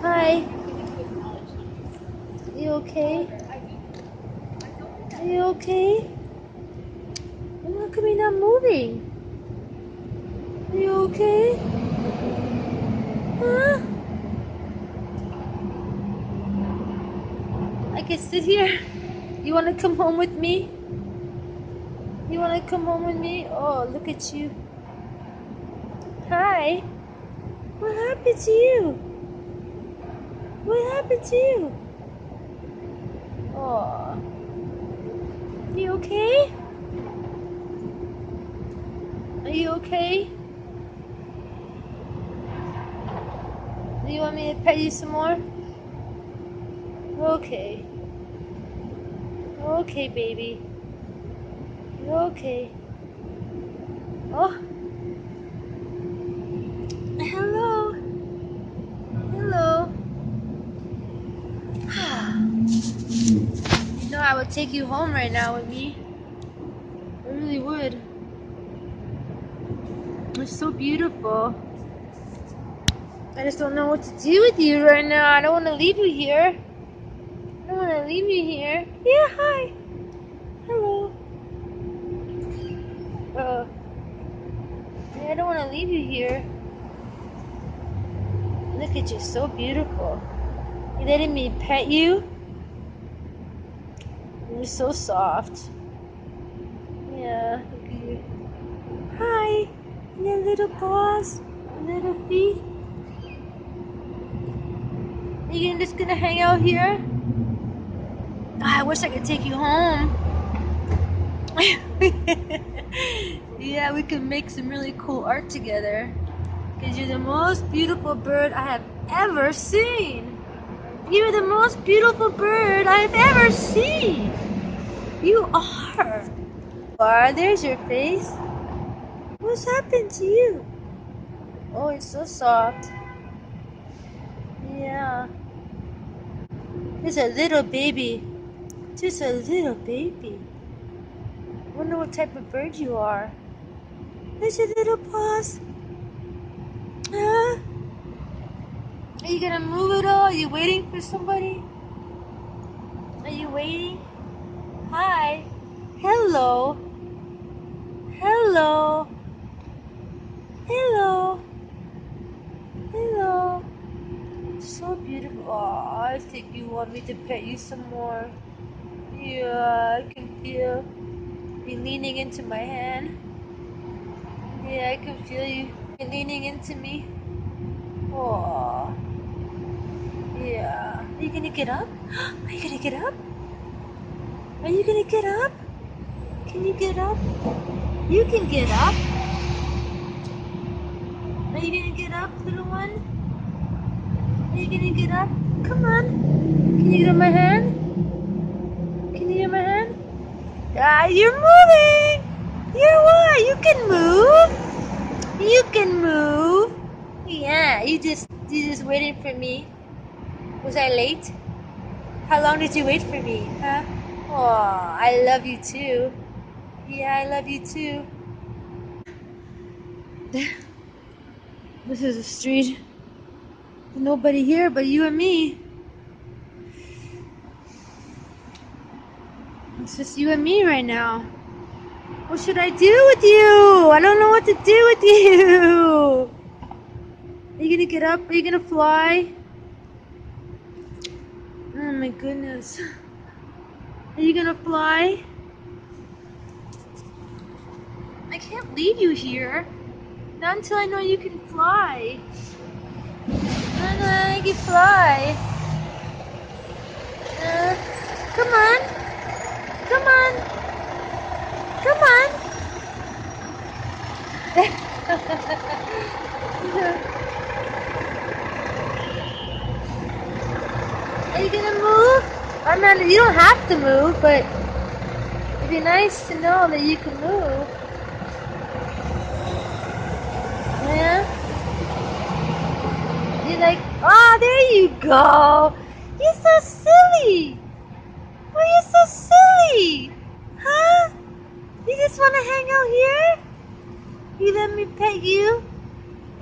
Hi. You okay? Are you okay? How come you're not moving? Are you okay? Huh? I can sit here. You want to come home with me? You want to come home with me? Oh, look at you. Hi. What happened to you? What happened to you? Oh. You okay? Are you okay? Do you want me to pet you some more? Okay. Okay, baby. Okay. Oh. Hello. Hello. You know I would take you home right now with me. I really would. It's so beautiful. I just don't know what to do with you right now. I don't want to leave you here. I don't want to leave you here. Yeah, hi. Hello. Yeah, I don't want to leave you here. Look at you, so beautiful. You letting me pet you? You're so soft. Yeah, look at you. Hi. Your little paws, little feet. Are you just gonna hang out here? I wish I could take you home. Yeah, we could make some really cool art together. Because you're the most beautiful bird I have ever seen. You're the most beautiful bird I've ever seen. You are. There's your face. What's happened to you? Oh, it's so soft. Yeah. It's a little baby. Just a little baby. Wonder what type of bird you are. There's your little paws. Huh? Are you gonna move at all? Are you waiting for somebody? Are you waiting? Hi. Hello. Hello. Hello. Hello. So beautiful. Oh, I think you want me to pet you some more. Yeah, I can feel you leaning into my hand. Yeah, I can feel you leaning into me. Oh, yeah. Are you gonna get up? Are you gonna get up? Are you gonna get up? Can you get up? You can get up. Are you gonna get up, little one? Are you gonna get up? Come on. Can you get on my hand? Can you get on my hand? Ah, you're moving. You're what? You can move. You can move. Yeah, you just waiting for me. Was I late? How long did you wait for me? Huh? Oh, I love you too. Yeah, I love you too. This is a street. Nobody here but you and me. It's just you and me right now. What should I do with you? I don't know what to do with you. Are you gonna get up? Are you gonna fly? Oh my goodness. Are you gonna fly? I can't leave you here. Not until I know you can fly. I can fly. Come on. Come on. Come on. Are you gonna move? I'm not. You don't have to move, but it'd be nice to know that you can move. Yeah. You're like, oh, there you go. You're so silly. Oh, you're so silly. Huh? You just want to hang out here? You let me pet you?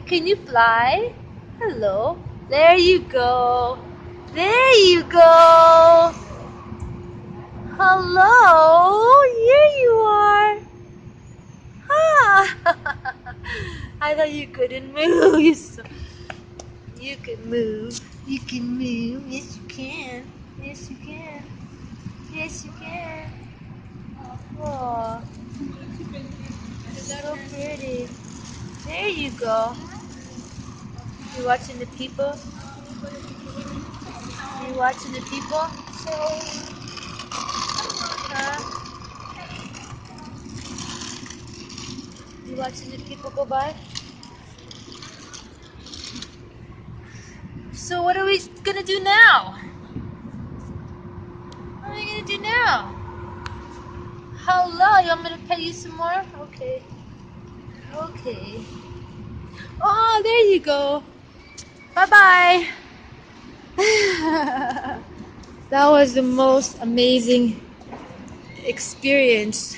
Can you fly? Hello. There you go. There you go. Hello. Here you are. Ah. I thought you couldn't move. You can move. You can move. Yes, you can. Yes, you can. Yes, you can. Oh, so pretty. There you go. You watching the people? You watching the people? Huh? You watching the people go by? So what are we gonna do now? What are we gonna do now? Hello, you want me to pet you some more? Okay. Okay. Oh, there you go. Bye-bye. That was the most amazing experience.